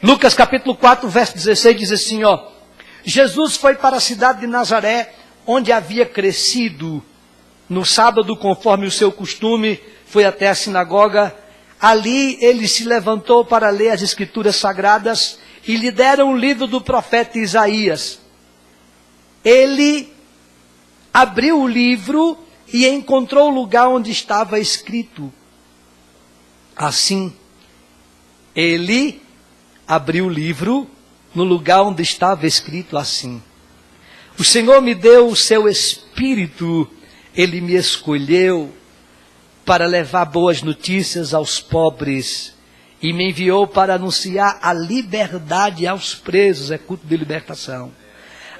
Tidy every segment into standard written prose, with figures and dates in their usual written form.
Lucas capítulo 4, verso 16 diz assim, Jesus foi para a cidade de Nazaré, onde havia crescido. No sábado, conforme o seu costume, foi até a sinagoga. Ali ele se levantou para ler as escrituras sagradas e lhe deram o livro do profeta Isaías. Ele abriu o livro e encontrou o lugar onde estava escrito assim. Ele abriu o livro no lugar onde estava escrito assim: o Senhor me deu o seu Espírito, Ele me escolheu para levar boas notícias aos pobres e me enviou para anunciar a liberdade aos presos, é culto de libertação,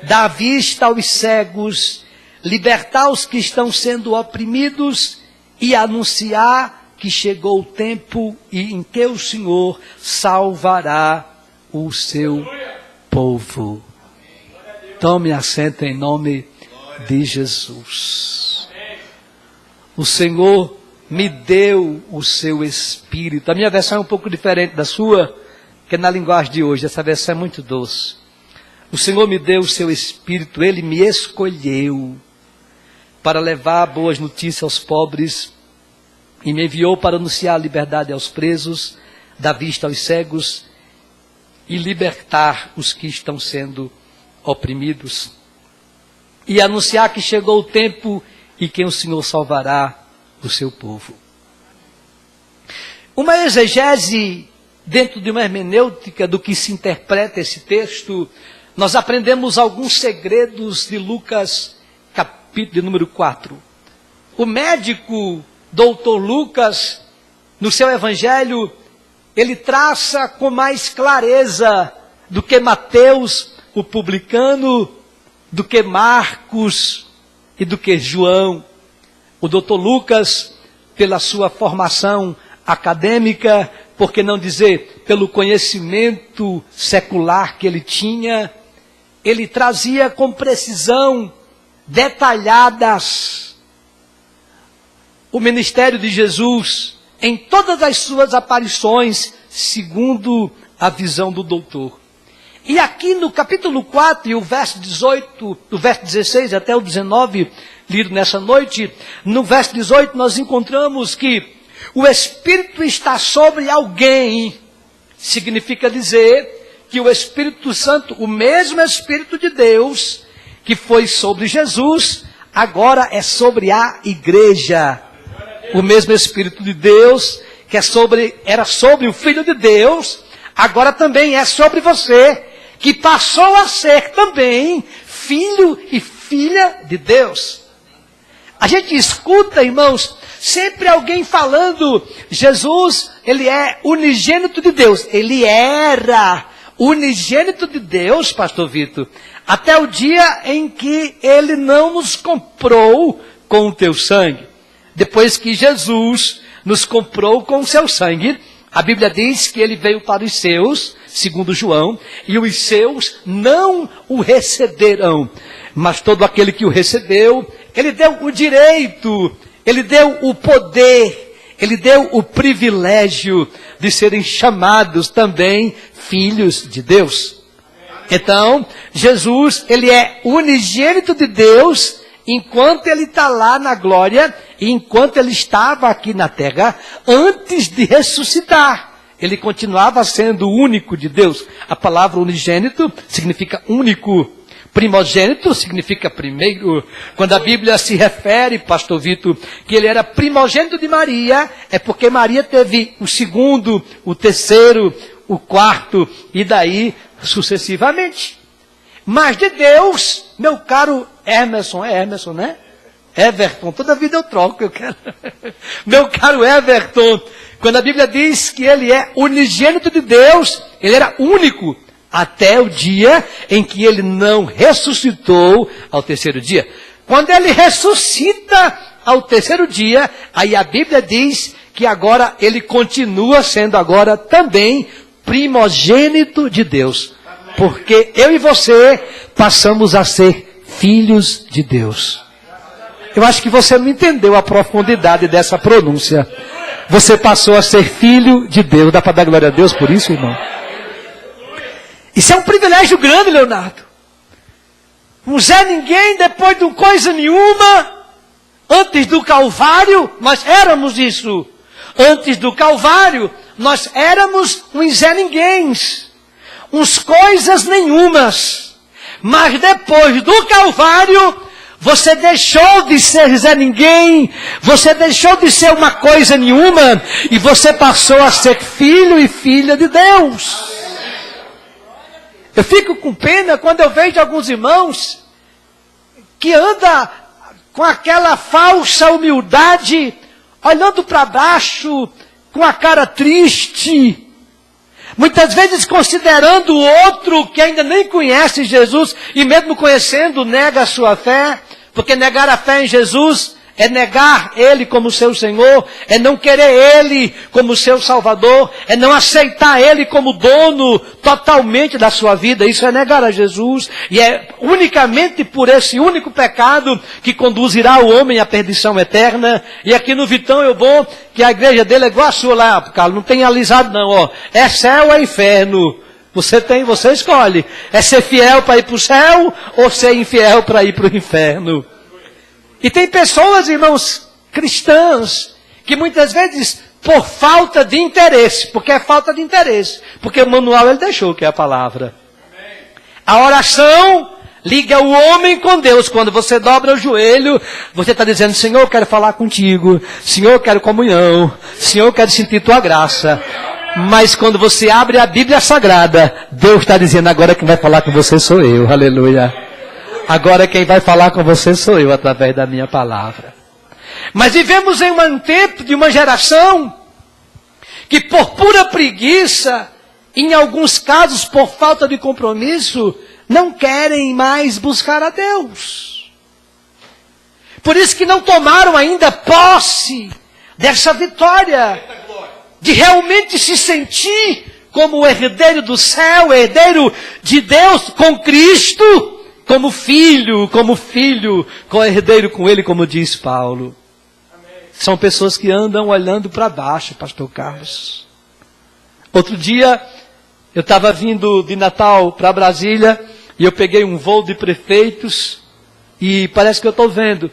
dar vista aos cegos, libertar os que estão sendo oprimidos e anunciar que chegou o tempo em que o Senhor salvará o seu povo. Tome assento em nome de Jesus. O Senhor me deu o seu Espírito. A minha versão é um pouco diferente da sua, que é na linguagem de hoje. Essa versão é muito doce. O Senhor me deu o seu Espírito, Ele me escolheu para levar boas notícias aos pobres e me enviou para anunciar a liberdade aos presos, dar vista aos cegos e libertar os que estão sendo oprimidos. E anunciar que chegou o tempo em que o Senhor salvará o seu povo. Uma exegese dentro de uma hermenêutica do que se interpreta esse texto, nós aprendemos alguns segredos de Lucas, capítulo de número 4. O médico Doutor Lucas, no seu evangelho, ele traça com mais clareza do que Mateus, o publicano, do que Marcos e do que João. O doutor Lucas, pela sua formação acadêmica, por que não dizer pelo conhecimento secular que ele tinha, ele trazia com precisão detalhadas o ministério de Jesus em todas as suas aparições, segundo a visão do doutor. E aqui no capítulo 4, e o verso 18, do verso 16 até o 19, lido nessa noite, no verso 18 nós encontramos que o Espírito está sobre alguém. Significa dizer que o Espírito Santo, o mesmo Espírito de Deus, que foi sobre Jesus, agora é sobre a igreja. O mesmo Espírito de Deus, que era sobre o Filho de Deus, agora também é sobre você, que passou a ser também filho e filha de Deus. A gente escuta, irmãos, sempre alguém falando, Jesus, ele é unigênito de Deus. Ele era unigênito de Deus, pastor Vitor, até o dia em que ele não nos comprou com o teu sangue. Depois que Jesus nos comprou com o seu sangue, a Bíblia diz que ele veio para os seus, segundo João, e os seus não o receberão. Mas todo aquele que o recebeu, ele deu o direito, ele deu o poder, ele deu o privilégio de serem chamados também filhos de Deus. Então, Jesus, ele é unigênito de Deus, enquanto ele está lá na glória, e enquanto ele estava aqui na terra, antes de ressuscitar, ele continuava sendo o único de Deus. A palavra unigênito significa único. Primogênito significa primeiro. Quando a Bíblia se refere, pastor Vitor, que ele era primogênito de Maria, é porque Maria teve o segundo, o terceiro, o quarto, e daí sucessivamente. Mas de Deus, meu caro Emerson, é Emerson, né? Everton, toda vida eu troco, eu quero. Meu caro Everton, quando a Bíblia diz que ele é unigênito de Deus, ele era único, até o dia em que ele não ressuscitou ao terceiro dia. Quando ele ressuscita ao terceiro dia, aí a Bíblia diz que agora ele continua sendo agora também primogênito de Deus. Porque eu e você passamos a ser filhos de Deus. Eu acho que você não entendeu a profundidade dessa pronúncia. Você passou a ser filho de Deus. Dá para dar glória a Deus por isso, irmão? Isso é um privilégio grande, Leonardo. Um Zé Ninguém, depois de coisa nenhuma, antes do Calvário, nós éramos isso. Antes do Calvário, nós éramos uns Zé Ninguéms, uns coisas nenhumas. Mas depois do Calvário, você deixou de ser Zé Ninguém, você deixou de ser uma coisa nenhuma, e você passou a ser filho e filha de Deus. Eu fico com pena quando eu vejo alguns irmãos que andam com aquela falsa humildade, olhando para baixo, com a cara triste, muitas vezes considerando o outro que ainda nem conhece Jesus, e mesmo conhecendo, nega a sua fé, porque negar a fé em Jesus é negar Ele como seu Senhor, é não querer Ele como seu Salvador, é não aceitar Ele como dono totalmente da sua vida. Isso é negar a Jesus, e é unicamente por esse único pecado que conduzirá o homem à perdição eterna. E aqui no Vitão eu vou, que a igreja dele é igual a sua lá, Carlos, não tem alisado não, ó. É céu ou é inferno? Você escolhe. É ser fiel para ir para o céu ou ser infiel para ir para o inferno? E tem pessoas, irmãos, cristãs, que muitas vezes, por falta de interesse, porque é falta de interesse, porque o manual ele deixou, que é a palavra. A oração liga o homem com Deus. Quando você dobra o joelho, você está dizendo: Senhor, eu quero falar contigo. Senhor, eu quero comunhão. Senhor, eu quero sentir tua graça. Mas quando você abre a Bíblia Sagrada, Deus está dizendo: agora quem vai falar com você sou eu. Aleluia. Agora quem vai falar com você sou eu, através da minha palavra. Mas vivemos em um tempo de uma geração que, por pura preguiça, em alguns casos por falta de compromisso, não querem mais buscar a Deus. Por isso que não tomaram ainda posse dessa vitória, de realmente se sentir como o herdeiro do céu, herdeiro de Deus com Cristo, como filho, co-herdeiro com Ele, como diz Paulo. Amém. São pessoas que andam olhando para baixo, pastor Carlos. Outro dia, eu estava vindo de Natal para Brasília, e eu peguei um voo de prefeitos, e parece que eu estou vendo.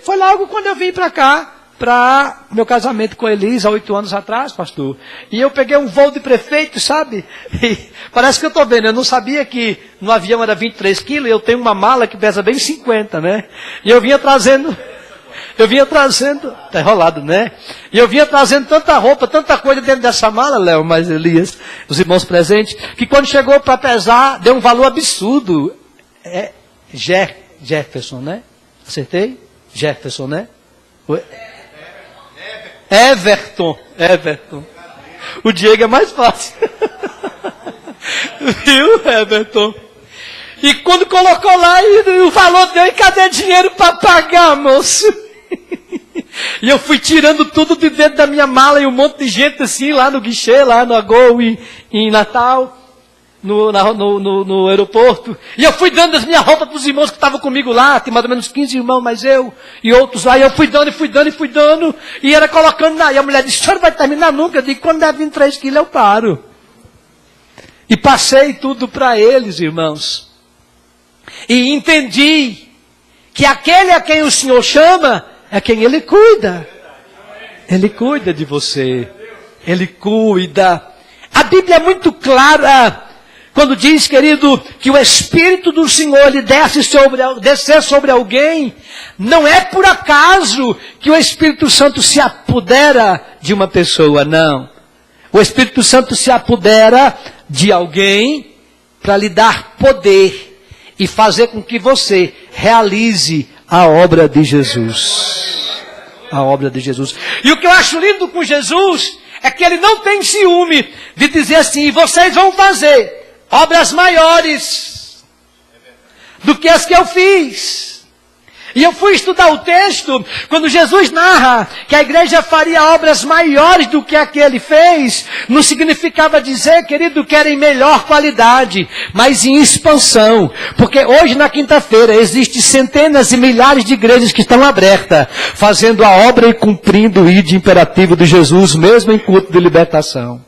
Foi logo quando eu vim para cá, para meu casamento com Elisa, 8 anos atrás, pastor. E eu peguei um voo de prefeito, sabe? E parece que eu estou vendo. Eu não sabia que no avião era 23 quilos, e eu tenho uma mala que pesa bem 50, né? E eu vinha trazendo, tá enrolado, né? E eu vinha trazendo tanta roupa, tanta coisa dentro dessa mala, Léo, mas Elias, os irmãos presentes, que quando chegou para pesar, deu um valor absurdo. Jefferson, né? Acertei? Jefferson, né? Everton. O Diego é mais fácil. Viu, Everton? E quando colocou lá, e o valor deu, e cadê dinheiro para pagar, moço? E eu fui tirando tudo de dentro da minha mala, e um monte de gente assim, lá no guichê, lá no Gol, em Natal, no aeroporto. E eu fui dando as minhas roupas para os irmãos que estavam comigo lá, tem mais ou menos 15 irmãos, mas eu, e outros lá, e eu fui dando, e era colocando lá. E a mulher disse: o senhor não vai terminar nunca? Eu digo: quando der 23 quilos eu paro. E passei tudo para eles, irmãos. E entendi que aquele a quem o Senhor chama, é quem Ele cuida. Ele cuida de você. Ele cuida. A Bíblia é muito clara quando diz, querido, que o Espírito do Senhor lhe descer sobre alguém. Não é por acaso que o Espírito Santo se apodera de uma pessoa, não. O Espírito Santo se apodera de alguém para lhe dar poder e fazer com que você realize a obra de Jesus. A obra de Jesus. E o que eu acho lindo com Jesus é que Ele não tem ciúme de dizer assim: vocês vão fazer obras maiores do que as que eu fiz. E eu fui estudar o texto, quando Jesus narra que a igreja faria obras maiores do que a que Ele fez, não significava dizer, querido, que era em melhor qualidade, mas em expansão. Porque hoje, na quinta-feira, existem centenas e milhares de igrejas que estão abertas, fazendo a obra e cumprindo o ide imperativo de Jesus, mesmo em culto de libertação.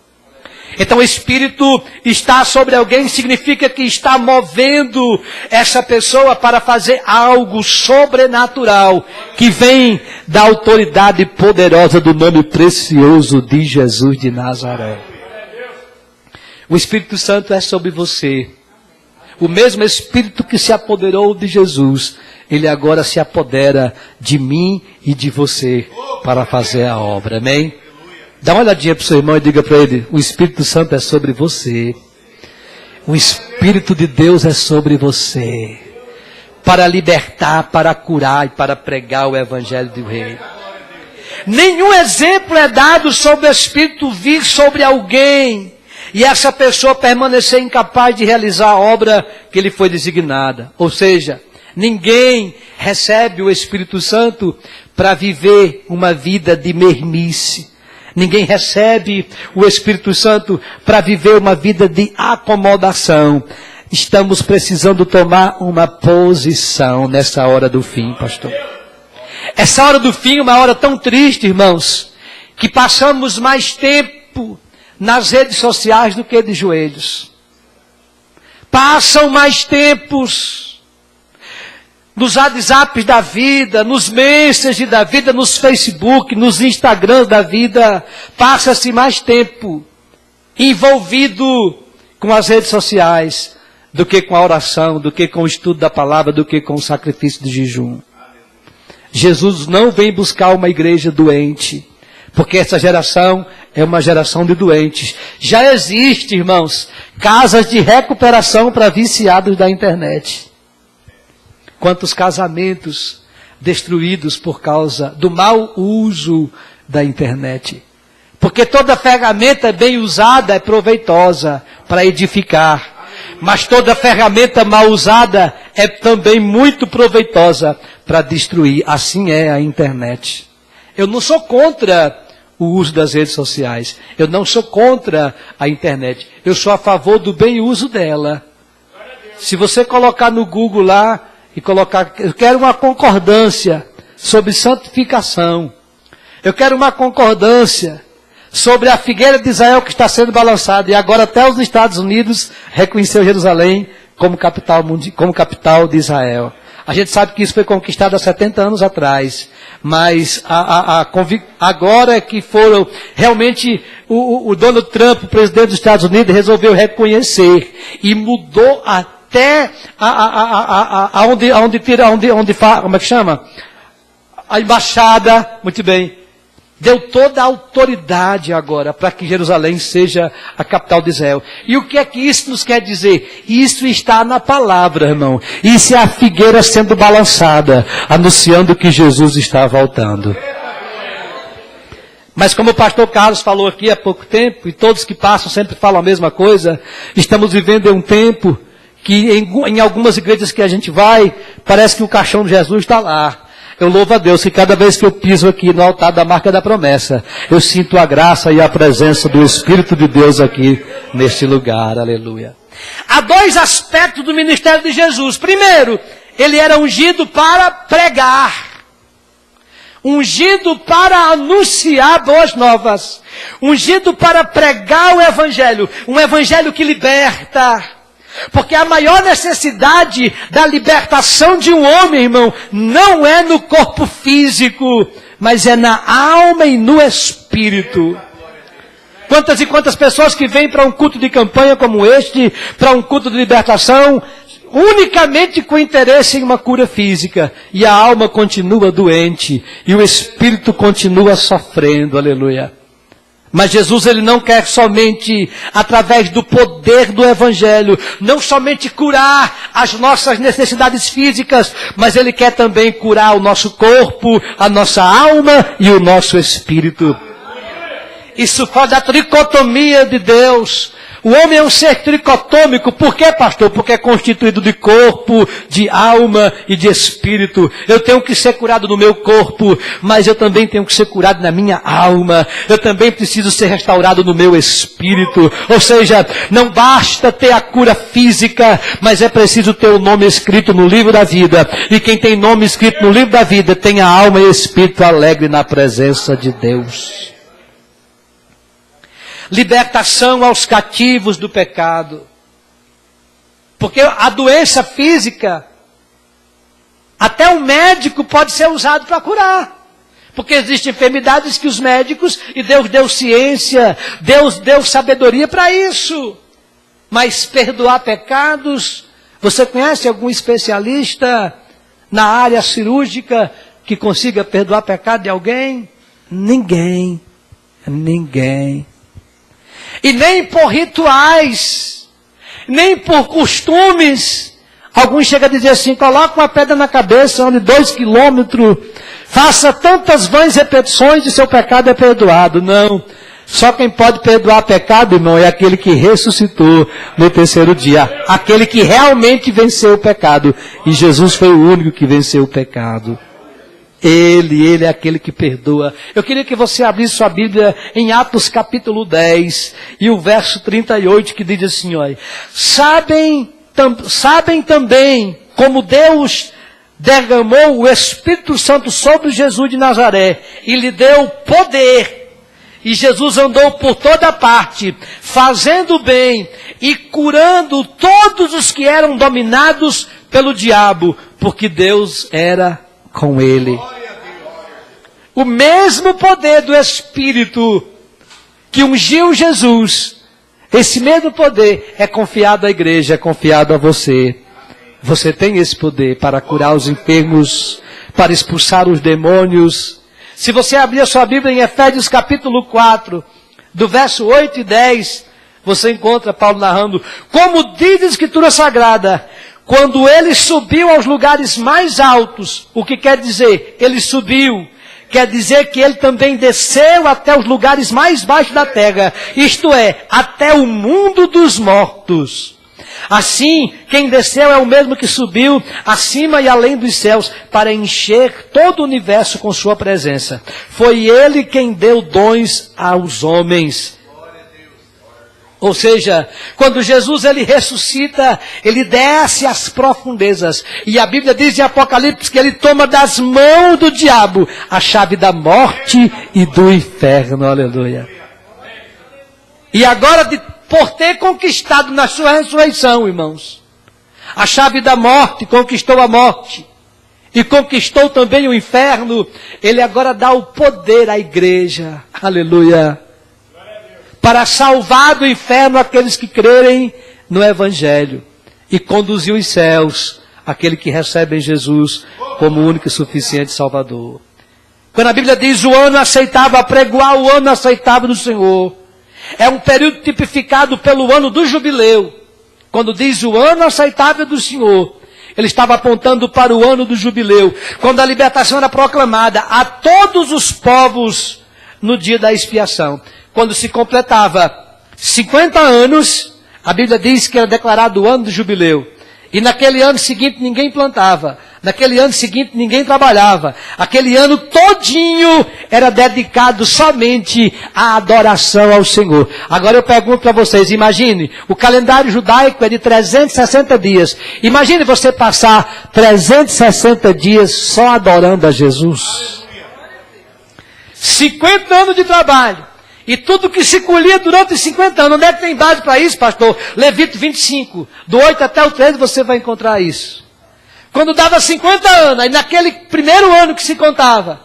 Então o Espírito está sobre alguém, significa que está movendo essa pessoa para fazer algo sobrenatural, que vem da autoridade poderosa do nome precioso de Jesus de Nazaré. O Espírito Santo é sobre você. O mesmo Espírito que se apoderou de Jesus, ele agora se apodera de mim e de você para fazer a obra. Amém? Dá uma olhadinha para o seu irmão e diga para ele: o Espírito Santo é sobre você. O Espírito de Deus é sobre você. Para libertar, para curar e para pregar o Evangelho do Rei. Nenhum exemplo é dado sobre o Espírito vir sobre alguém e essa pessoa permanecer incapaz de realizar a obra que lhe foi designada. Ou seja, ninguém recebe o Espírito Santo para viver uma vida de mermice. Ninguém recebe o Espírito Santo para viver uma vida de acomodação. Estamos precisando tomar uma posição nessa hora do fim, pastor. Essa hora do fim é uma hora tão triste, irmãos, que passamos mais tempo nas redes sociais do que de joelhos. Passam mais tempos nos WhatsApps da vida, nos Messages da vida, nos Facebook, nos Instagrams da vida. Passa-se mais tempo envolvido com as redes sociais do que com a oração, do que com o estudo da palavra, do que com o sacrifício de jejum. Jesus não vem buscar uma igreja doente, porque essa geração é uma geração de doentes. Já existe, irmãos, casas de recuperação para viciados da internet. Quantos casamentos destruídos por causa do mau uso da internet. Porque toda ferramenta bem usada é proveitosa para edificar. Mas toda ferramenta mal usada é também muito proveitosa para destruir. Assim é a internet. Eu não sou contra o uso das redes sociais. Eu não sou contra a internet. Eu sou a favor do bem uso dela. Se você colocar no Google lá, e colocar, eu quero uma concordância sobre santificação. Eu quero uma concordância sobre a figueira de Israel que está sendo balançada. E agora até os Estados Unidos reconheceu Jerusalém como capital de Israel. A gente sabe que isso foi conquistado há 70 anos atrás. Mas agora que foram, realmente o Donald Trump, o presidente dos Estados Unidos, resolveu reconhecer. E mudou até como é que chama? A embaixada, muito bem. Deu toda a autoridade agora para que Jerusalém seja a capital de Israel. E o que é que isso nos quer dizer? Isso está na palavra, irmão. Isso é a figueira sendo balançada, anunciando que Jesus está voltando. Mas como o pastor Carlos falou aqui há pouco tempo, e todos que passam sempre falam a mesma coisa, estamos vivendo em um tempo que em algumas igrejas que a gente vai, parece que o caixão de Jesus está lá. Eu louvo a Deus que cada vez que eu piso aqui no altar da Marca da Promessa, eu sinto a graça e a presença do Espírito de Deus aqui neste lugar. Aleluia. Há dois aspectos do ministério de Jesus. Primeiro, ele era ungido para pregar. Ungido para anunciar boas novas. Ungido para pregar o Evangelho. Um Evangelho que liberta. Porque a maior necessidade da libertação de um homem, irmão, não é no corpo físico, mas é na alma e no espírito. Quantas e quantas pessoas que vêm para um culto de campanha como este, para um culto de libertação, unicamente com interesse em uma cura física, e a alma continua doente, e o espírito continua sofrendo, aleluia. Mas Jesus, ele não quer somente, através do poder do Evangelho, não somente curar as nossas necessidades físicas, mas ele quer também curar o nosso corpo, a nossa alma e o nosso espírito. Isso fala da tricotomia de Deus. O homem é um ser tricotômico. Por quê, pastor? Porque é constituído de corpo, de alma e de espírito. Eu tenho que ser curado no meu corpo, mas eu também tenho que ser curado na minha alma. Eu também preciso ser restaurado no meu espírito. Ou seja, não basta ter a cura física, mas é preciso ter o nome escrito no livro da vida. E quem tem nome escrito no livro da vida tem a alma e espírito alegre na presença de Deus. libertação aos cativos do pecado. Porque a doença física, até o médico pode ser usado para curar. Porque existem enfermidades que os médicos, e Deus deu ciência, Deus deu sabedoria para isso. Mas perdoar pecados, você conhece algum especialista na área cirúrgica que consiga perdoar pecado de alguém? Ninguém. Ninguém. E nem por rituais, nem por costumes. Alguns chegam a dizer assim, coloca uma pedra na cabeça, ande 2 quilômetros, faça tantas vãs repetições e seu pecado é perdoado. Não. Só quem pode perdoar pecado, irmão, é aquele que ressuscitou no 3º dia. Aquele que realmente venceu o pecado. E Jesus foi o único que venceu o pecado. Ele é aquele que perdoa. Eu queria que você abrisse sua Bíblia em Atos capítulo 10 e o verso 38 que diz assim, olha. Sabem também como Deus derramou o Espírito Santo sobre Jesus de Nazaré e lhe deu poder. E Jesus andou por toda parte, fazendo bem e curando todos os que eram dominados pelo diabo, porque Deus era com ele. O mesmo poder do Espírito que ungiu Jesus, esse mesmo poder é confiado à igreja, é confiado a você. Você tem esse poder para curar os enfermos, para expulsar os demônios. Se você abrir a sua Bíblia em Efésios capítulo 4, do verso 8 e 10, você encontra Paulo narrando, como diz a Escritura Sagrada, quando ele subiu aos lugares mais altos, o que quer dizer? Ele subiu, quer dizer que ele também desceu até os lugares mais baixos da terra, isto é, até o mundo dos mortos. Assim, quem desceu é o mesmo que subiu acima e além dos céus para encher todo o universo com sua presença. Foi ele quem deu dons aos homens. Ou seja, quando Jesus ele ressuscita, ele desce às profundezas. E a Bíblia diz em Apocalipse que ele toma das mãos do diabo a chave da morte e do inferno. Aleluia. E agora por ter conquistado na sua ressurreição, irmãos, a chave da morte, conquistou a morte, e conquistou também o inferno, ele agora dá o poder à igreja, aleluia, para salvar do inferno aqueles que crerem no Evangelho, e conduzir os céus, aquele que recebe Jesus como único e suficiente Salvador. Quando a Bíblia diz o ano aceitável, apregoar o ano aceitável do Senhor, é um período tipificado pelo ano do jubileu. Quando diz o ano aceitável do Senhor, ele estava apontando para o ano do jubileu, quando a libertação era proclamada a todos os povos no dia da expiação. Quando se completava 50 anos, a Bíblia diz que era declarado o ano do jubileu. E naquele ano seguinte ninguém plantava. Naquele ano seguinte ninguém trabalhava. Aquele ano todinho era dedicado somente à adoração ao Senhor. Agora eu pergunto para vocês, imagine, o calendário judaico é de 360 dias. Imagine você passar 360 dias só adorando a Jesus. 50 anos de trabalho. E tudo que se colhia durante 50 anos. Onde é que tem base para isso, pastor? Levítico 25. Do 8 até o 13 você vai encontrar isso. Quando dava 50 anos, aí naquele primeiro ano que se contava,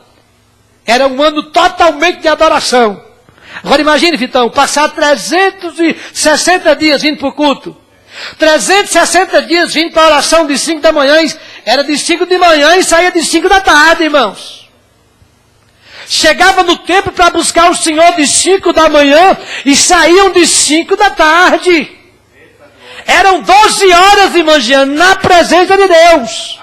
era um ano totalmente de adoração. Agora imagine, Vitão, passar 360 dias vindo para o culto. 360 dias vindo para a oração de 5 da manhã. Era de 5 de manhã e saía de 5 da tarde, irmãos. Chegava no templo para buscar o Senhor de 5 da manhã e saíam de 5 da tarde. Eram 12 horas, irmãos, na presença de Deus.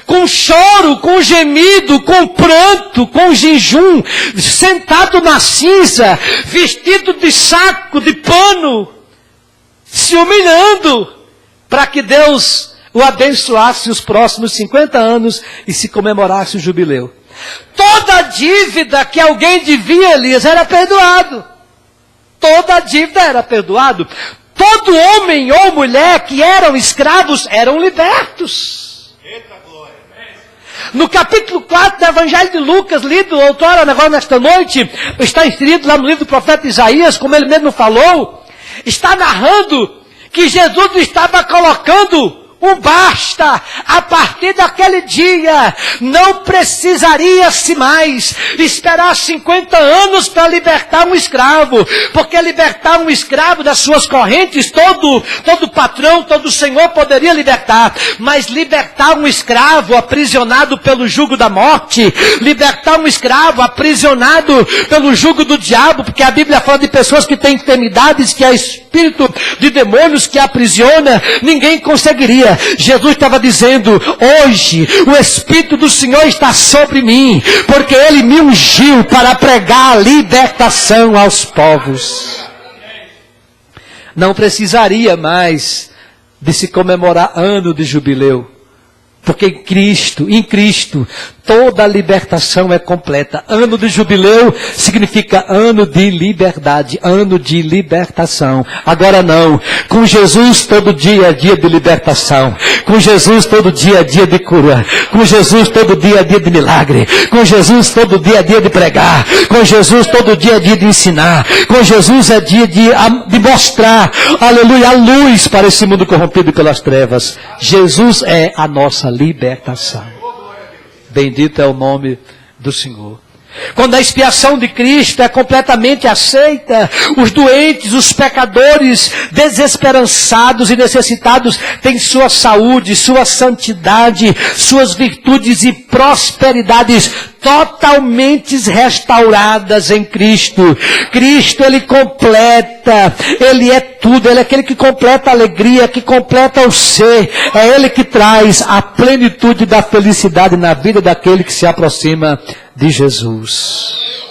Com choro, com gemido, com pranto, com jejum, sentado na cinza, vestido de saco, de pano, se humilhando, para que Deus o abençoasse os próximos 50 anos e se comemorasse o jubileu. Toda dívida que alguém devia, Elias, era perdoado. Toda dívida era perdoado. Todo homem ou mulher que eram escravos eram libertos. No capítulo 4 do Evangelho de Lucas, lido outrora agora nesta noite, está inserido lá no livro do profeta Isaías, como ele mesmo falou, está narrando que Jesus estava colocando um basta. A partir daquele dia, não precisaria-se mais esperar 50 anos para libertar um escravo, porque libertar um escravo das suas correntes, todo patrão, todo senhor poderia libertar, mas libertar um escravo aprisionado pelo jugo da morte, libertar um escravo aprisionado pelo jugo do diabo, porque a Bíblia fala de pessoas que têm enfermidades, que é espírito de demônios que aprisiona, ninguém conseguiria. Jesus estava dizendo, hoje o Espírito do Senhor está sobre mim, porque Ele me ungiu para pregar a libertação aos povos. Não precisaria mais de se comemorar ano de jubileu, porque em Cristo, toda a libertação é completa. Ano de jubileu significa ano de liberdade, ano de libertação. Agora não, com Jesus todo dia é dia de libertação, com Jesus todo dia é dia de cura, com Jesus todo dia é dia de milagre, com Jesus todo dia é dia de pregar, com Jesus todo dia é dia de ensinar, com Jesus é dia de mostrar, aleluia, a luz para esse mundo corrompido pelas trevas. Jesus é a nossa libertação. Bendito é o nome do Senhor. Quando a expiação de Cristo é completamente aceita, os doentes, os pecadores, desesperançados e necessitados têm sua saúde, sua santidade, suas virtudes e prosperidades totalmente restauradas em Cristo. Cristo, Ele completa, Ele é tudo, Ele é aquele que completa a alegria, que completa o ser, é Ele que traz a plenitude da felicidade na vida daquele que se aproxima de Jesus.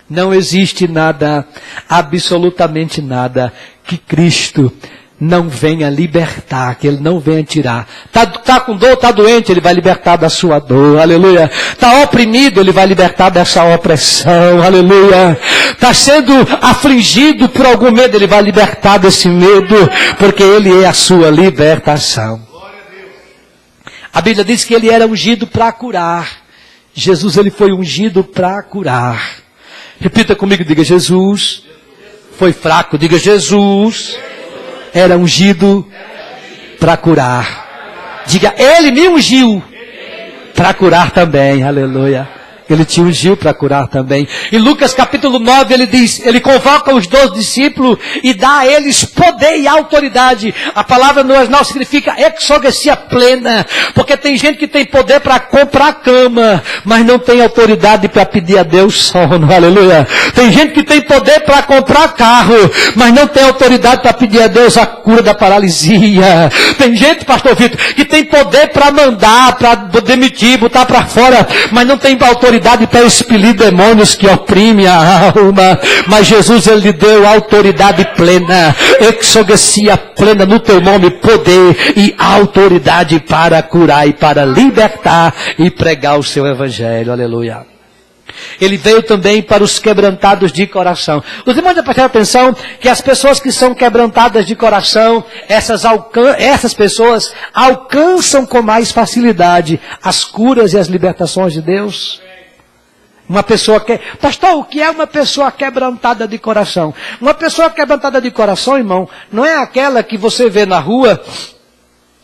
Não existe nada, absolutamente nada, que Cristo não venha libertar, que Ele não venha tirar. Tá com dor, tá doente, Ele vai libertar da sua dor, aleluia. Tá oprimido, Ele vai libertar dessa opressão, aleluia. Tá sendo afligido por algum medo, Ele vai libertar desse medo, porque Ele é a sua libertação. A Bíblia diz que Ele era ungido para curar. Jesus, Ele foi ungido para curar. Repita comigo, diga, Jesus foi fraco, diga, Jesus era ungido para curar. Diga, Ele me ungiu para curar também, aleluia. Ele te ungiu para curar também. Em Lucas capítulo 9 ele diz, ele convoca os 12 discípulos e dá a eles poder e autoridade. A palavra no original significa exogesia plena, porque tem gente que tem poder para comprar cama, mas não tem autoridade para pedir a Deus sono, aleluia. Tem gente que tem poder para comprar carro, mas não tem autoridade para pedir a Deus a cura da paralisia. Tem gente, pastor Vitor, que tem poder para mandar, para demitir, botar para fora, mas não tem autoridade para expelir demônios que oprimem a alma. Mas Jesus, Ele lhe deu autoridade plena, exogesia plena no teu nome, poder e autoridade para curar e para libertar e pregar o seu evangelho, aleluia. Ele veio também para os quebrantados de coração. Os irmãos já prestaram atenção que as pessoas que são quebrantadas de coração, essas pessoas alcançam com mais facilidade as curas e as libertações de Deus. Uma pessoa que... Pastor, o que é uma pessoa quebrantada de coração? Uma pessoa quebrantada de coração, irmão, não é aquela que você vê na rua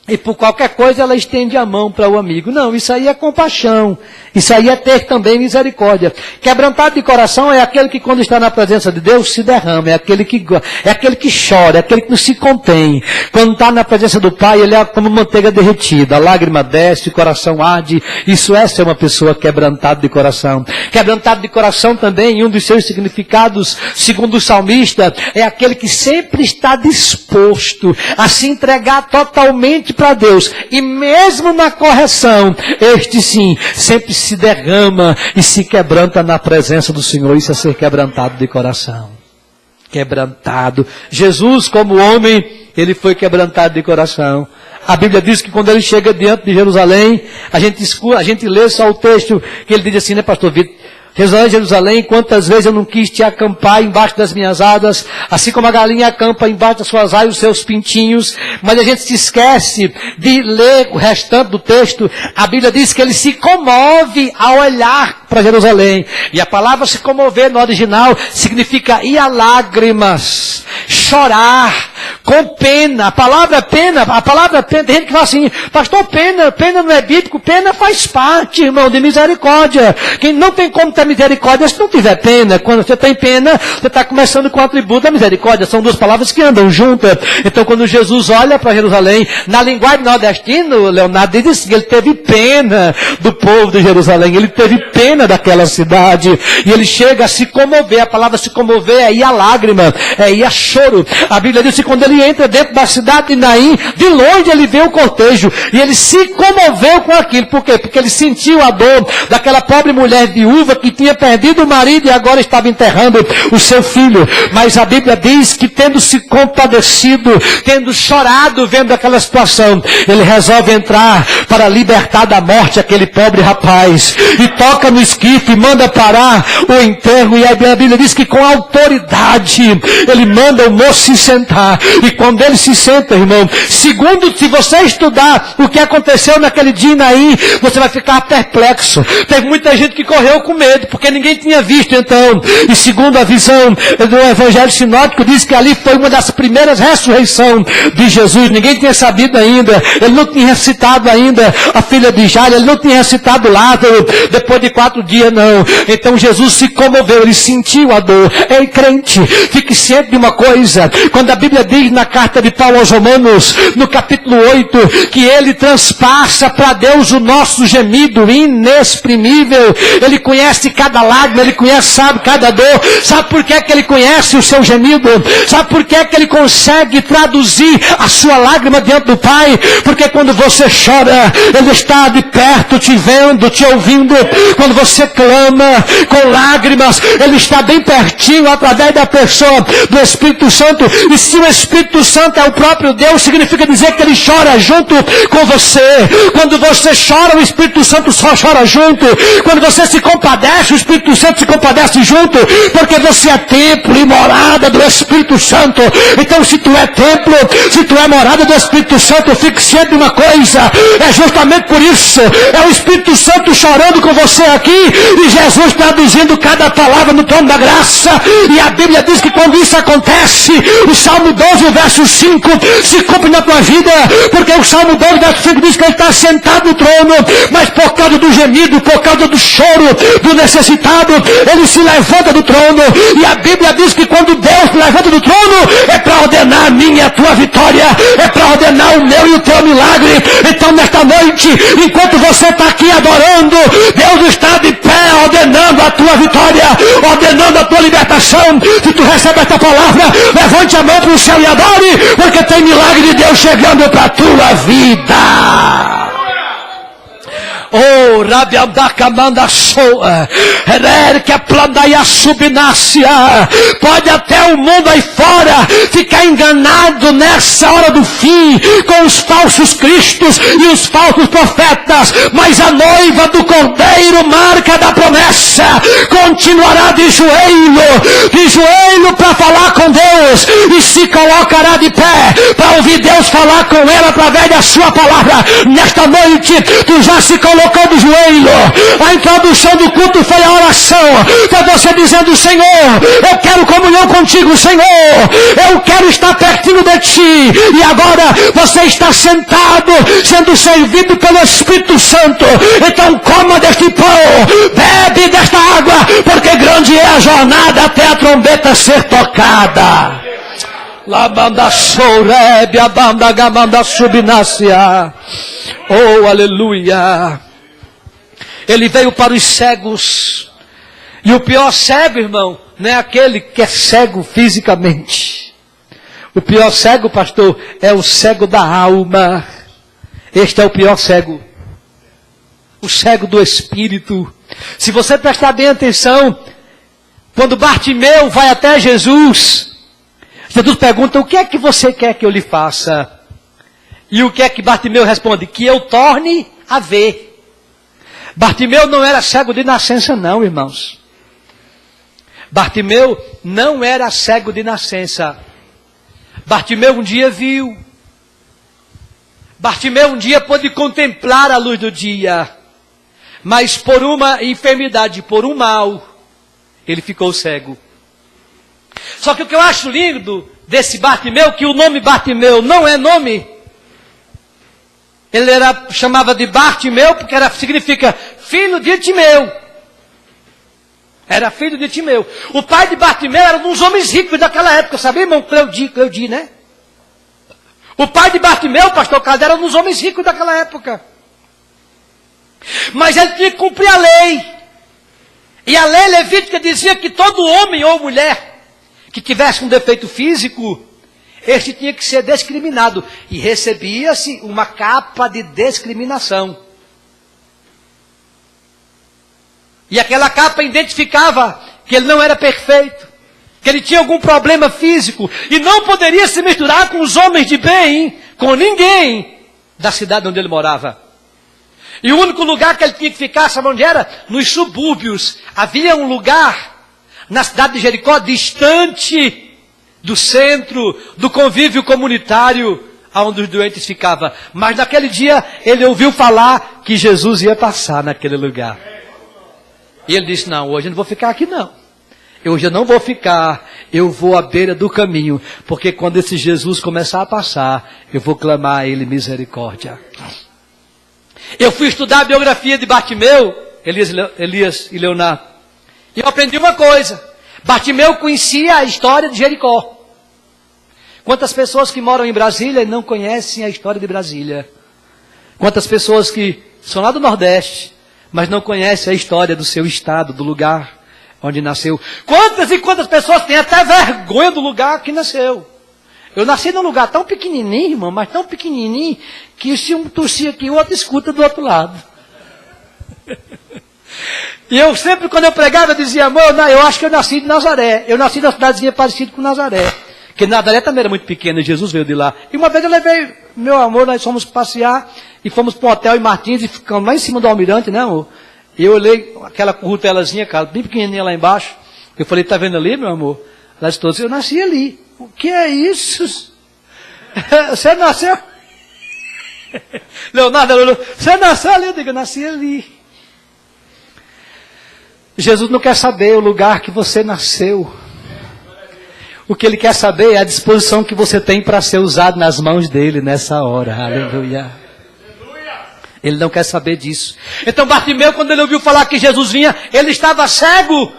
e por qualquer coisa ela estende a mão para o amigo. Não, isso aí é compaixão. Isso aí é ter também misericórdia. Quebrantado de coração é aquele que quando está na presença de Deus se derrama. É aquele que chora, é aquele que não se contém. Quando está na presença do Pai, ele é como manteiga derretida. A lágrima desce, o coração arde. Isso é ser uma pessoa quebrantada de coração. Quebrantado de coração também, um dos seus significados, segundo o salmista, é aquele que sempre está disposto a se entregar totalmente para Deus, e mesmo na correção, este sim, sempre se derrama e se quebranta na presença do Senhor. Isso é ser quebrantado de coração. Quebrantado. Jesus, como homem, ele foi quebrantado de coração. A Bíblia diz que quando ele chega diante de Jerusalém, a gente lê só o texto que ele diz assim, né, pastor Vitor? Jerusalém, Jerusalém, quantas vezes eu não quis te acampar embaixo das minhas asas, assim como a galinha acampa embaixo das suas asas os seus pintinhos, mas a gente se esquece de ler o restante do texto. A Bíblia diz que ele se comove ao olhar para Jerusalém, e a palavra se comover no original significa ir a lágrimas, chorar, com pena. A palavra pena, tem gente que fala assim, pastor, pena não é bíblico, pena faz parte, irmão, de misericórdia. Quem não tem como ter misericórdia, se não tiver pena, quando você tem pena, você está começando com o atributo da misericórdia, são duas palavras que andam juntas. Então quando Jesus olha para Jerusalém, na linguagem nordestina, Leonardo diz assim, ele teve pena do povo de Jerusalém, ele teve pena daquela cidade, e ele chega a se comover. A palavra se comover é ir a lágrima, é ir a choro. A Bíblia diz que quando ele entra dentro da cidade de Naim, de longe ele vê o cortejo, e ele se comoveu com aquilo. Por quê? Porque ele sentiu a dor daquela pobre mulher viúva que tinha perdido o marido e agora estava enterrando o seu filho. Mas a Bíblia diz que tendo se compadecido, tendo chorado vendo aquela situação, ele resolve entrar para libertar da morte aquele pobre rapaz, e toca no esquife, manda parar o enterro, e a Bíblia diz que com autoridade ele manda o moço se sentar. E quando ele se senta, irmão, segundo, se você estudar o que aconteceu naquele dia em Naim, você vai ficar perplexo. Teve muita gente que correu com medo, porque ninguém tinha visto então. E segundo a visão do Evangelho Sinótico, diz que ali foi uma das primeiras ressurreições de Jesus. Ninguém tinha sabido ainda. Ele não tinha ressuscitado ainda a filha de Jairo, ele não tinha ressuscitado Lázaro depois de 4 dias, não. Então Jesus se comoveu, ele sentiu a dor. Ei, crente, fique ciente de uma coisa. Quando a Bíblia diz na carta de Paulo aos Romanos, no capítulo 8, que ele transpassa para Deus o nosso gemido inexprimível. Ele conhece cada lágrima, ele conhece, sabe, cada dor. Sabe por que é que ele conhece o seu gemido? Sabe por que é que ele consegue traduzir a sua lágrima diante do Pai? Porque quando você chora, ele está de perto, te vendo, te ouvindo. Quando você clama com lágrimas, ele está bem pertinho, através da pessoa do Espírito Santo. E se o Espírito Santo é o próprio Deus, significa dizer que ele chora junto com você. Quando você chora, o Espírito Santo só chora junto. Quando você se compadece, o Espírito Santo se compadece junto, porque você é templo e morada do Espírito Santo. Então, se tu é templo, se tu é morada do Espírito Santo, fique ciente de uma coisa, é justamente por isso, é o Espírito Santo chorando com você aqui, e Jesus traduzindo cada palavra no trono da graça. E a Bíblia diz que quando isso acontece, o Salmo 12, o verso 5, se cumpre na tua vida, porque o Salmo 12, verso 5 diz que ele está sentado no trono, mas por causa do gemido, por causa do choro do necessitado, ele se levanta do trono. E a Bíblia diz que quando Deus se levanta do trono, é para ordenar a minha e a tua vitória, é para ordenar o meu e o teu milagre. Então nesta noite, enquanto você está aqui adorando, Deus está de pé ordenando a tua vitória, ordenando a tua libertação. Se tu recebe esta palavra, levante a mão para o céu e adore, porque tem milagre de Deus chegando para a tua vida. Oh, Rabiandaka manda soa, que a plandaia subnácia. Pode até o mundo aí fora ficar enganado nessa hora do fim com os falsos cristos e os falsos profetas, mas a noiva do Cordeiro, marca da promessa, continuará de joelho para falar com Deus, e se colocará de pé para ouvir Deus falar com ela através da sua palavra. Nesta noite, tu já se colocou de joelho. A introdução do culto foi a oração, foi você dizendo: Senhor, eu quero comunhão contigo, Senhor, eu quero estar pertinho de ti. E agora você está sentado, sendo servido pelo Espírito Santo. Então coma deste pão, bebe desta água, porque grande é a jornada até a trombeta ser tocada. Labanda sourebe, a banda gamanda subnácia. Oh, aleluia. Ele veio para os cegos. E o pior cego, irmão, não é aquele que é cego fisicamente. O pior cego, pastor, é o cego da alma. Este é o pior cego. O cego do espírito. Se você prestar bem atenção, quando Bartimeu vai até Jesus, Jesus pergunta: o que é que você quer que eu lhe faça? E o que é que Bartimeu responde? Que eu torne a ver. Bartimeu não era cego de nascença não, irmãos. Bartimeu não era cego de nascença. Bartimeu um dia viu. Bartimeu um dia pôde contemplar a luz do dia. Mas por uma enfermidade, por um mal, ele ficou cego. Só que o que eu acho lindo desse Bartimeu, que o nome Bartimeu não é nome. Ele chamava de Bartimeu porque significa filho de Timeu. Era filho de Timeu. O pai de Bartimeu era um dos homens ricos daquela época, sabia, irmão? Cleudi, né? O pai de Bartimeu, pastor Carlos, era um dos homens ricos daquela época. Mas ele tinha que cumprir a lei. E a lei levítica dizia que todo homem ou mulher que tivesse um defeito físico, este tinha que ser discriminado. E recebia-se uma capa de discriminação. E aquela capa identificava que ele não era perfeito, que ele tinha algum problema físico, e não poderia se misturar com os homens de bem, com ninguém da cidade onde ele morava. E o único lugar que ele tinha que ficar, sabe onde era? Nos subúrbios. Havia um lugar na cidade de Jericó, distante do centro, do convívio comunitário, onde os doentes ficavam. Mas naquele dia, ele ouviu falar que Jesus ia passar naquele lugar. E ele disse, não, hoje eu não vou ficar aqui não. Hoje eu não vou ficar, eu vou à beira do caminho. Porque quando esse Jesus começar a passar, eu vou clamar a ele misericórdia. Eu fui estudar a biografia de Bartimeu, Elias e Leonardo. E eu aprendi uma coisa. Bartimeu conhecia a história de Jericó. Quantas pessoas que moram em Brasília e não conhecem a história de Brasília? Quantas pessoas que são lá do Nordeste, mas não conhecem a história do seu estado, do lugar onde nasceu? Quantas e quantas pessoas têm até vergonha do lugar que nasceu? Eu nasci num lugar tão pequenininho, irmão, mas tão pequenininho, que se um tossia aqui, o outro escuta do outro lado. E eu sempre, quando eu pregava, eu dizia, amor, não, eu acho que eu nasci de Nazaré. Eu nasci numa cidadezinha parecida com Nazaré. Porque Nazaré também era muito pequena, Jesus veio de lá. E uma vez eu levei meu amor, nós fomos passear, e fomos para um hotel em Martins, e ficamos lá em cima do Almirante, né, amor? E eu olhei aquela currutelazinha, cara, bem pequenininha lá embaixo. Eu falei, tá vendo ali, meu amor? Ela disse, eu nasci ali. O que é isso? Você nasceu? Leonardo, você nasceu ali? Eu digo, eu nasci ali. Jesus não quer saber o lugar que você nasceu. O que ele quer saber é a disposição que você tem para ser usado nas mãos dele nessa hora. Aleluia. Ele não quer saber disso. Então Bartimeu, quando ele ouviu falar que Jesus vinha, ele estava cego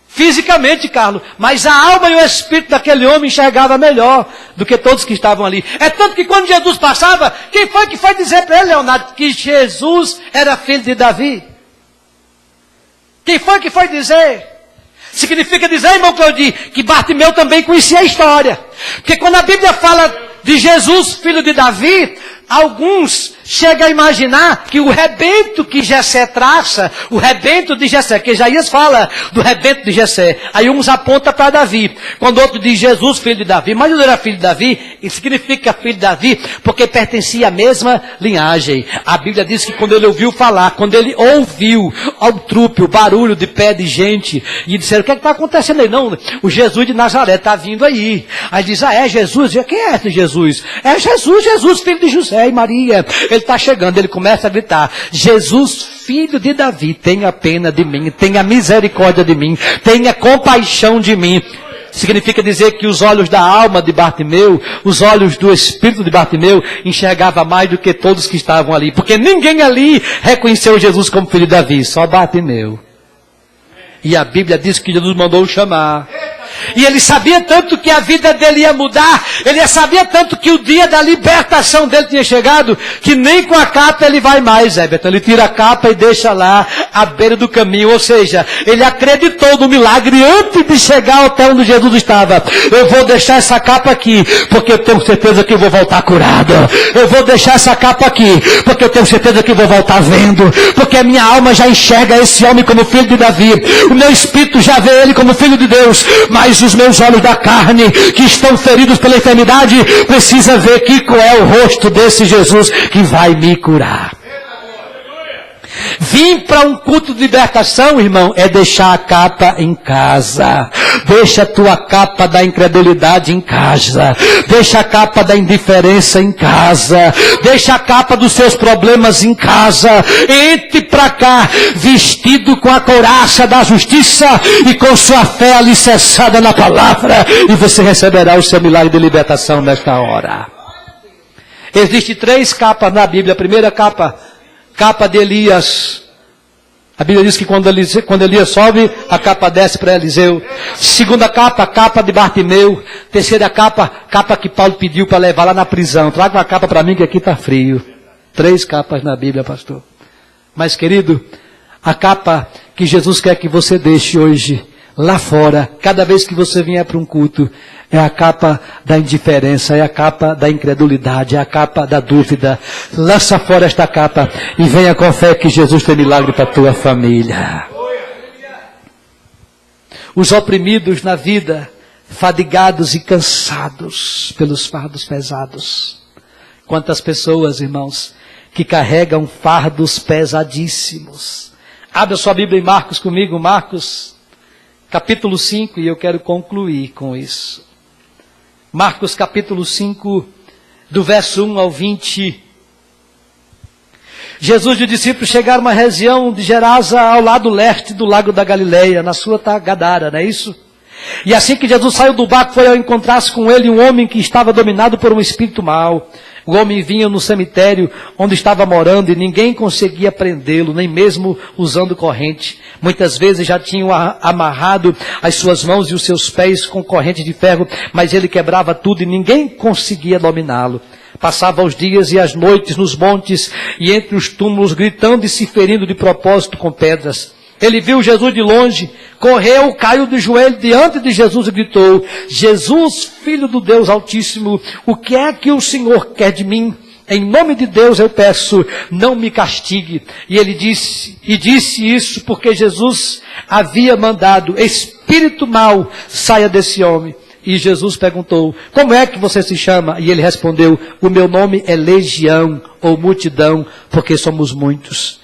fisicamente, Carlos. Mas a alma e o espírito daquele homem enxergava melhor do que todos que estavam ali. É tanto que quando Jesus passava, quem foi que foi dizer para ele, Leonardo, que Jesus era filho de Davi? Quem foi que foi dizer? Significa dizer, irmão Claudio, que Bartimeu também conhecia a história. Porque quando a Bíblia fala de Jesus, filho de Davi, alguns chegam a imaginar que o rebento que Jessé traça, o rebento de Jessé, que Isaías fala do rebento de Jessé, aí uns apontam para Davi, quando outro diz Jesus, filho de Davi, mas ele era filho de Davi, e significa filho de Davi, porque pertencia à mesma linhagem. A Bíblia diz que quando ele ouviu falar, quando ele ouviu ao trupe, o barulho de pé de gente, e disseram, o que está acontecendo aí? Não, o Jesus de Nazaré está vindo aí. Aí diz, é Jesus? Quem é esse Jesus? É Jesus, filho de José e Maria. Ele está chegando, ele começa a gritar, Jesus, filho de Davi, tenha pena de mim, tenha misericórdia de mim, tenha compaixão de mim. Significa dizer que os olhos da alma de Bartimeu, os olhos do espírito de Bartimeu, enxergava mais do que todos que estavam ali, porque ninguém ali reconheceu Jesus como filho de Davi, só Bartimeu. E a Bíblia diz que Jesus mandou chamar. E ele sabia tanto que a vida dele ia mudar, ele sabia tanto que o dia da libertação dele tinha chegado, que nem com a capa ele vai mais, Everton. Ele tira a capa e deixa lá à beira do caminho, ou seja, ele acreditou no milagre antes de chegar até onde Jesus estava. Eu vou deixar essa capa aqui, porque eu tenho certeza que eu vou voltar curado. Eu vou deixar essa capa aqui, porque eu tenho certeza que eu vou voltar vendo, porque a minha alma já enxerga esse homem como filho de Davi, o meu espírito já vê ele como filho de Deus, mas os meus olhos da carne, que estão feridos pela enfermidade, precisa ver que qual é o rosto desse Jesus que vai me curar. Vim para um culto de libertação, irmão, é deixar a capa em casa. Deixa a tua capa da incredulidade em casa. Deixa a capa da indiferença em casa. Deixa a capa dos seus problemas em casa. Entre para cá, vestido com a couraça da justiça e com sua fé alicerçada na palavra. E você receberá o seu milagre de libertação nesta hora. Existem 3 capas na Bíblia. A primeira capa de Elias. A Bíblia diz que quando Elias sobe, a capa desce para Eliseu. Segunda capa de Bartimeu. Terceira capa que Paulo pediu para levar lá na prisão. Traga uma capa para mim que aqui está frio. 3 capas na Bíblia, pastor. Mas querido, a capa que Jesus quer que você deixe hoje, lá fora, cada vez que você vier para um culto, é a capa da indiferença, é a capa da incredulidade, é a capa da dúvida. Lança fora esta capa e venha com fé que Jesus tem milagre para a tua família. Os oprimidos na vida, fadigados e cansados pelos fardos pesados. Quantas pessoas, irmãos, que carregam fardos pesadíssimos. Abra sua Bíblia em Marcos comigo, Marcos capítulo 5, e eu quero concluir com isso. Marcos capítulo 5, do verso 1 ao 20. Jesus e os discípulos chegaram a uma região de Gerasa, ao lado leste do lago da Galileia, na sua Gadara, não é isso? E assim que Jesus saiu do barco, foi ao encontrar-se com ele um homem que estava dominado por um espírito mau. O homem vinha no cemitério onde estava morando e ninguém conseguia prendê-lo, nem mesmo usando corrente. Muitas vezes já tinham amarrado as suas mãos e os seus pés com corrente de ferro, mas ele quebrava tudo e ninguém conseguia dominá-lo. Passava os dias e as noites nos montes e entre os túmulos, gritando e se ferindo de propósito com pedras. Ele viu Jesus de longe, correu, caiu de joelho diante de Jesus e gritou: Jesus, Filho do Deus Altíssimo, o que é que o Senhor quer de mim? Em nome de Deus eu peço, não me castigue. E ele disse isso porque Jesus havia mandado: espírito mau, saia desse homem. E Jesus perguntou: como é que você se chama? E ele respondeu: o meu nome é Legião, ou multidão, porque somos muitos.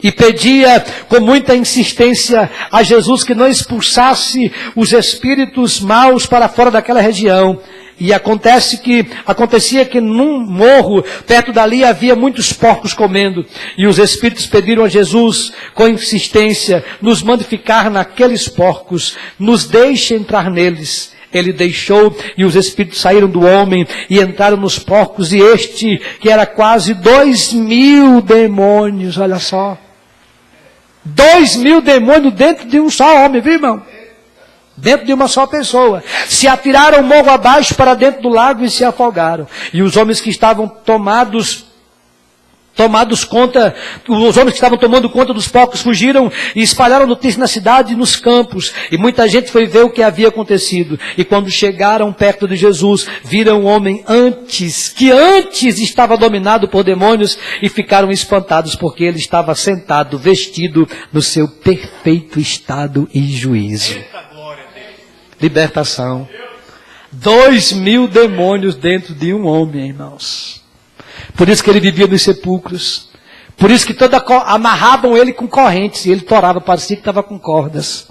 E pedia com muita insistência a Jesus que não expulsasse os espíritos maus para fora daquela região. E acontecia que num morro, perto dali, havia muitos porcos comendo. E os espíritos pediram a Jesus com insistência: nos mande ficar naqueles porcos, nos deixe entrar neles. Ele deixou e os espíritos saíram do homem e entraram nos porcos. E este, que era quase 2.000 demônios, olha só. 2.000 demônios dentro de um só homem, viu, irmão? Dentro de uma só pessoa. Se atiraram morro abaixo para dentro do lago e se afogaram. E os homens que estavam os homens que estavam tomando conta dos porcos fugiram e espalharam notícias na cidade e nos campos. E muita gente foi ver o que havia acontecido. E quando chegaram perto de Jesus, viram um homem que antes estava dominado por demônios, e ficaram espantados porque ele estava sentado, vestido no seu perfeito estado e juízo. Libertação. 2.000 demônios dentro de um homem, irmãos. Por isso que ele vivia nos sepulcros. Por isso que amarravam ele com correntes. E ele torava, parecia que estava com cordas.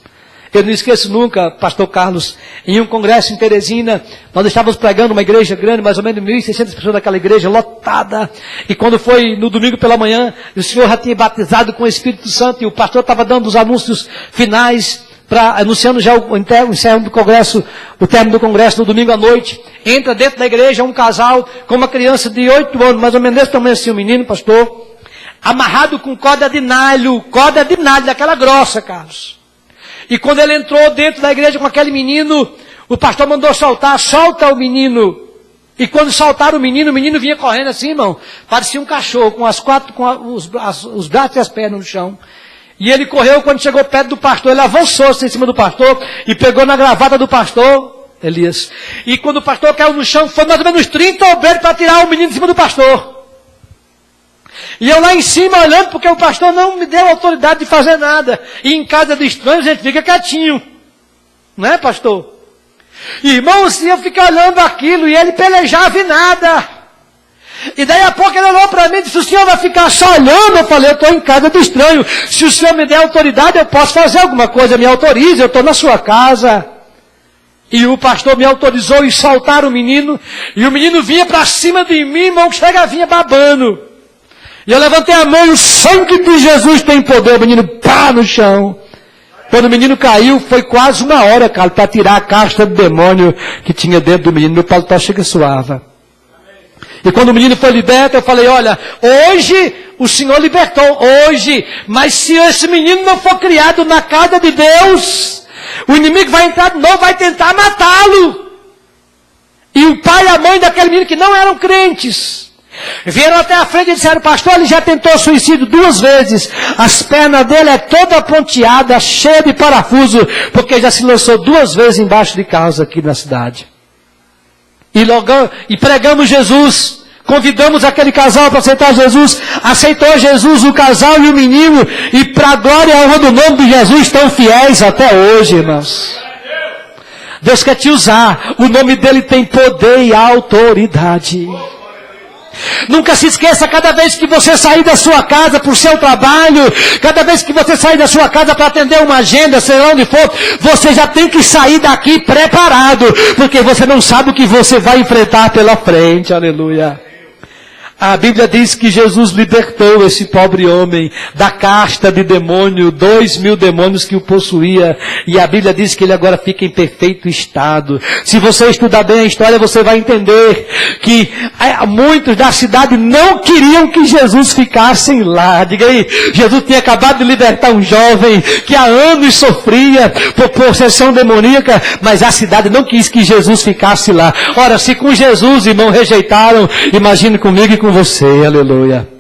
Eu não esqueço nunca, pastor Carlos, em um congresso em Teresina, nós estávamos pregando uma igreja grande, mais ou menos 1.600 pessoas daquela igreja, lotada. E quando foi no domingo pela manhã, o Senhor já tinha batizado com o Espírito Santo. E o pastor estava dando os anúncios finais, anunciando já o término do congresso no domingo à noite. Entra dentro da igreja um casal com uma criança de 8 anos, mais ou menos desse tamanho assim, um menino, pastor, amarrado com corda de nalho, daquela grossa, Carlos. E quando ele entrou dentro da igreja com aquele menino, o pastor mandou solta o menino. E quando soltaram o menino vinha correndo assim, irmão, parecia um cachorro, com os braços e as pernas no chão. E ele correu, quando chegou perto do pastor, ele avançou-se em cima do pastor e pegou na gravata do pastor, Elias. E quando o pastor caiu no chão, foi mais ou menos 30 obreiros para tirar o menino de cima do pastor. E eu lá em cima olhando, porque o pastor não me deu autoridade de fazer nada. E em casa de estranhos a gente fica quietinho. Não é, pastor? Irmãos, eu fiquei olhando aquilo e ele pelejava e nada. E daí a pouco ele olhou para mim e disse, o senhor vai ficar só olhando? Eu falei, eu estou em casa do estranho. Se o senhor me der autoridade, eu posso fazer alguma coisa, me autorize, eu estou na sua casa. E o pastor me autorizou e soltar o menino. E o menino vinha para cima de mim, irmão, que chega, vinha babando. E eu levantei a mão e o sangue de Jesus tem poder. O menino pá no chão. Quando o menino caiu, foi quase 1 hora, cara, para tirar a casta do demônio que tinha dentro do menino. Meu paletó chega suava. E quando o menino foi liberto, eu falei, olha, hoje o Senhor libertou, hoje. Mas se esse menino não for criado na casa de Deus, o inimigo vai entrar de novo, vai tentar matá-lo. E o pai e a mãe daquele menino que não eram crentes, vieram até a frente e disseram, pastor, ele já tentou suicídio 2 vezes. As pernas dele é toda ponteada, cheia de parafuso, porque já se lançou 2 vezes embaixo de casa aqui na cidade. E pregamos Jesus, convidamos aquele casal para aceitar Jesus, aceitou Jesus, o casal e o menino, e para a glória e a honra do nome de Jesus estão fiéis até hoje, irmãos. Deus quer te usar, o nome dele tem poder e autoridade. Nunca se esqueça, cada vez que você sair da sua casa para o seu trabalho, cada vez que você sair da sua casa para atender uma agenda, seja onde for, você já tem que sair daqui preparado, porque você não sabe o que você vai enfrentar pela frente, aleluia. A Bíblia diz que Jesus libertou esse pobre homem da casta de demônio, 2.000 demônios que o possuía. E a Bíblia diz que ele agora fica em perfeito estado. Se você estudar bem a história, você vai entender que muitos da cidade não queriam que Jesus ficasse lá. Diga aí, Jesus tinha acabado de libertar um jovem que há anos sofria por possessão demoníaca, mas a cidade não quis que Jesus ficasse lá. Ora, se com Jesus, irmão, rejeitaram, imagine comigo e com você, aleluia.